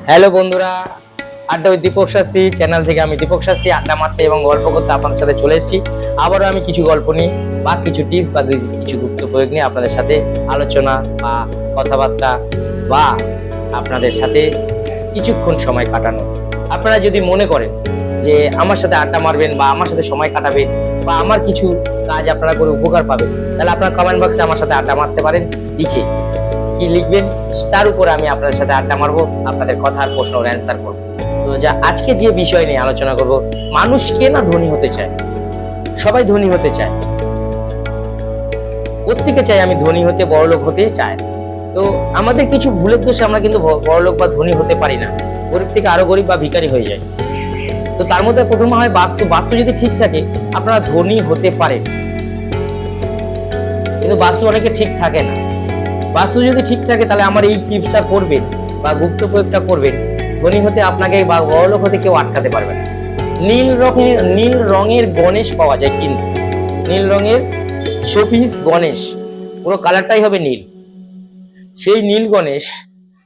Hello বন্ধুরা, আড্ডা ওই দীপক শাস্ত্রী চ্যানেল থেকে আমি দীপক শাস্ত্রী আড্ডা মারতে এবং গল্প করতে আপনাদের সাথে চলে এসেছি। আবারও আমি কিছু গল্প নিয়ে বা কিছু টিপস বা কিছু গুপ্ত প্রয়োগ নিয়ে আপনাদের সাথে আলোচনা বা কথাবার্তা বা আপনাদের সাথে কিছুক্ষণ সময় কাটানো। আপনারা যদি মনে করেন যে আমার সাথে আড্ডা মারবেন বা আমার সাথে সময় কাটাবেন বা আমার কিছু কাজ আপনারা করে উপকার পাবেন, তাহলে আপনারা কমেন্ট বক্সে আমার সাথে আড্ডা মারতে পারেন। লিখে কি লিখবেন তার উপরে আমি আপনাদের সাথে আড্ডা মারবো, আপনাদের কথার প্রশ্নের অ্যান্সার করবো। তো আজকে যে বিষয় নিয়ে আলোচনা করব, মানুষ কে না ধনী হতে চায়? সবাই ধনী হতে চায়, প্রত্যেকে চাই আমি ধনী হতে, বড়লোক হতে চায়। তো আমাদের কিছু ভুলের দোষে আমরা কিন্তু বড়লোক বা ধনী হতে পারি না, গরিব থেকে আরো গরিব বা ভিখারি হয়ে যায়। তো তার মধ্যে প্রথম হয় বাস্তু যদি ঠিক থাকে আপনারা ধনী হতে পারেন, কিন্তু বাস্তু অনেকে ঠিক থাকে না। বাস্তু যদি ঠিক থাকে তাহলে আমার এই টিপসটা করবেন বা গুপ্ত প্রয়োগটা করবেন, ধনী হতে আপনাকে বা বড়লোক হতে কেউ আটকাতে পারবে না। নীল রঙের গণেশ পাওয়া যায়, কিন্তু নীল রঙের শোপিস গণেশ, পুরো কালারটাই হবে নীল। সেই নীল গণেশ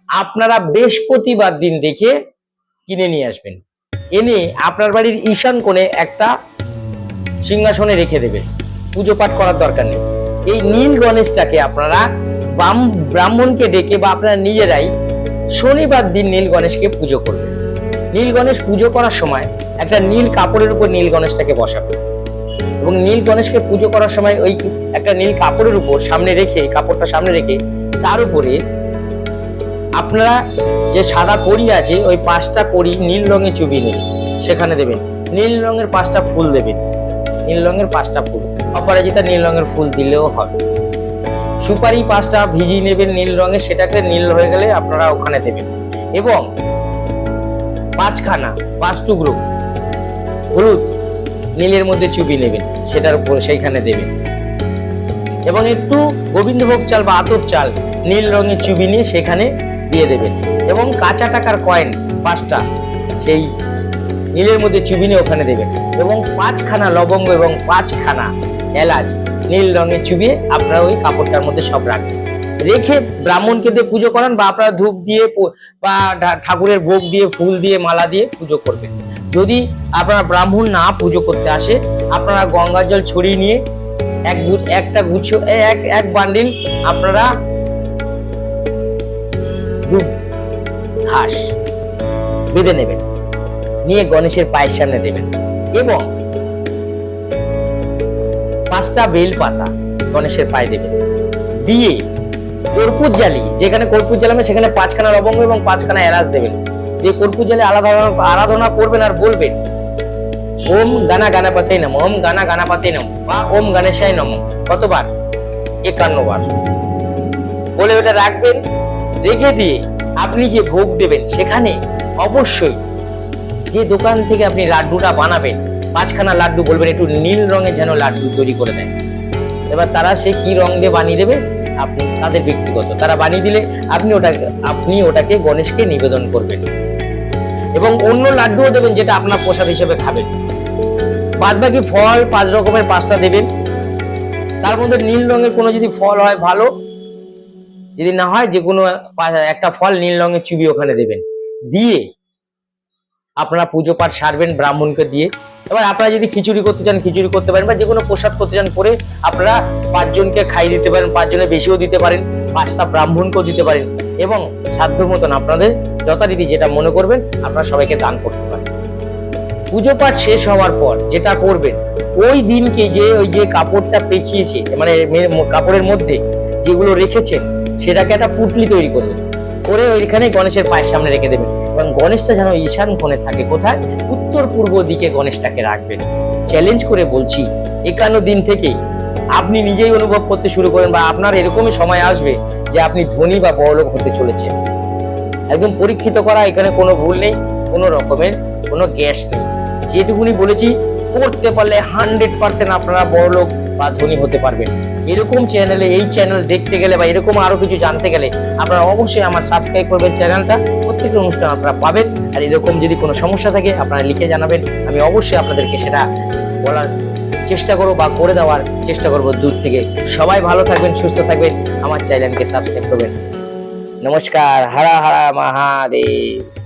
আপনারা বৃহস্পতিবার দিন দেখে কিনে নিয়ে আসবেন, এনে আপনার বাড়ির ঈশান কোণে একটা সিংহাসনে রেখে দেবেন। পুজো পাঠ করার দরকার নেই। এই নীল গণেশটাকে আপনারা ব্রাহ্মণকে ডেকে বা আপনারা নিজেরাই শনিবার দিন নীল গণেশকে পুজো করবেন। নীল গণেশ পুজো করার সময় একটা নীল কাপড়ের উপর নীল গণেশটাকে বসাবেন এবং নীল গণেশকে পুজো করার সময় ওই একটা নীল কাপড়ের উপর সামনে রেখে, কাপড়টা সামনে রেখে তার উপরে আপনারা যে সাদা কড়ি আছে ওই 5টা কড়ি নীল রঙে চুবিয়ে নেবেন, সেখানে দেবেন। নীল রঙের 5টা ফুল দেবেন, নীল রঙের 5টা ফুল, অপরাজিতা নীল রঙের ফুল দিলেও হবে। সুপারি 5টা ভিজিয়ে নেবেন নীল রঙে, সেটাকে নীল হয়ে গেলে আপনারা ওখানে দেবেন। এবং 5 টুকরো হলুদ নীলের মধ্যে চুবিয়ে নেবেন, সেটার উপর সেইখানে দেবেন। এবং একটু গোবিন্দভোগ চাল বা আতপ চাল নীল রঙে চুবিয়ে নিয়ে সেখানে দিয়ে দেবেন। এবং কাঁচা টাকার কয়েন 5টা সেই নীলের মধ্যে চুবিয়ে নিয়ে ওখানে দেবেন। এবং 5খানা লবঙ্গ এবং 5খানা এলাচ নীল রঙে চুবিয়ে আপনারা ওই কাপড়টার মধ্যে সব রাখবেন। রেখে ব্রাহ্মণকে দিয়ে পুজো করান বা আপনারা ধূপ দিয়ে বা ঠাকুরের ভোগ দিয়ে, ফুল দিয়ে, মালা দিয়ে পুজো করবেন। যদি আপনারা ব্রাহ্মণ না পুজো করতে আসে, আপনারা গঙ্গা জল ছড়িয়ে নিয়ে একটা গুচ্ছ এক বান্ডিল আপনারা ঘাস বেঁধে নেবেন, নিয়ে গণেশের পায়ের সামনে দেবেন। এবং 5টা বেল পাতা গণেশের পায়ে দেবেন, দিয়ে কর্পূর জ্বালিয়ে, যেখানে কর্পূর জ্বালাবেন সেখানে 5খানা লবঙ্গ এবং 5খানা এলাচ দেবেন। যে কর্পূর জ্বালিয়ে আরাধনা করবেন আর বলবেন ওম গানা গানাপতে নম, ওম গানা গানাপতে নম বা ওম গণেশায় নম। কতবার? 51 বার বলে ওটা রাখবেন। রেখে দিয়ে আপনি যে ভোগ দেবেন সেখানে অবশ্যই যে দোকান থেকে আপনি লাড্ডুটা বানাবেন, 5খানা লাড্ডু বলবেন একটু নীল রঙের যেন লাড্ডু তৈরি করে দেয়। এবার তারা সে কি রং দিয়ে বানিয়ে দেবে আপনি তাদের ব্যক্তিগত, তারা বানিয়ে দিলে আপনি ওটাকে গণেশকে নিবেদন করবেন। এবং অন্য লাড্ডুও দেবেন যেটা আপনার প্রসাদ হিসেবে খাবেন। বাদ বাকি ফল 5 রকমের 5টা দেবেন। তার মধ্যে নীল রঙের কোনো যদি ফল হয় ভালো, যদি না হয় যে কোনো একটা ফল নীল রঙের চুবিয়ে ওখানে দেবেন। দিয়ে আপনারা পুজো পাঠ সারবেন ব্রাহ্মণকে দিয়ে। এবার আপনারা যদি খিচুড়ি করতে চান খিচুড়ি করতে পারেন, বা যে কোনো প্রসাদ করতে চান করে আপনারা 5 জনকে খাইয়ে দিতে পারেন, 5 জনের বেশিও দিতে পারেন, 5টা ব্রাহ্মণকেও দিতে পারেন। এবং সাধ্য মতন আপনাদের যথারীতি যেটা মনে করবেন আপনারা সবাইকে দান করতে পারেন। পুজো পাঠ শেষ হওয়ার পর যেটা করবেন, ওই দিনকে ওই যে কাপড়টা পেঁচিয়েছে, মানে কাপড়ের মধ্যে যেগুলো রেখেছেন সেটাকে একটা পুটলি তৈরি করবেন, করে ওইখানে গণেশের পায়ের সামনে রেখে দেবেন। এবং গণেশটা যেন ঈশান কোণে থাকে। কোথায়? উত্তর পূর্ব দিকে গণেশটাকে রাখবেন। চ্যালেঞ্জ করে বলছি, 51 দিন থেকে আপনি নিজেই অনুভব করতে শুরু করেন বা আপনার এরকমই সময় আসবে যে আপনি ধনী বা বড়লোক হতে চলেছেন। একদম পরীক্ষিত করা, এখানে কোনো ভুল নেই, কোনো রকমের কোনো গ্যাস নেই। যেটুকুনি বলেছি করতে পারলে 100% আপনারা বড়লোক বা ধনী হতে পারবেন। এরকম চ্যানেলে, এই চ্যানেল দেখতে গেলে বা এরকম আরো কিছু জানতে গেলে আপনারা অবশ্যই আমার সাবস্ক্রাইব করবেন চ্যানেলটা, প্রত্যেকটা অনুষ্ঠান আপনারা পাবেন। আর এরকম যদি কোনো সমস্যা থাকে আপনারা লিখে জানাবেন, আমি অবশ্যই আপনাদেরকে সেটা বলার চেষ্টা করবো বা করে দেওয়ার চেষ্টা করবো দূর থেকে। সবাই ভালো থাকবেন, সুস্থ থাকবেন, আমার চ্যানেলকে সাবস্ক্রাইব করবেন। নমস্কার, হর হর মহাদেব।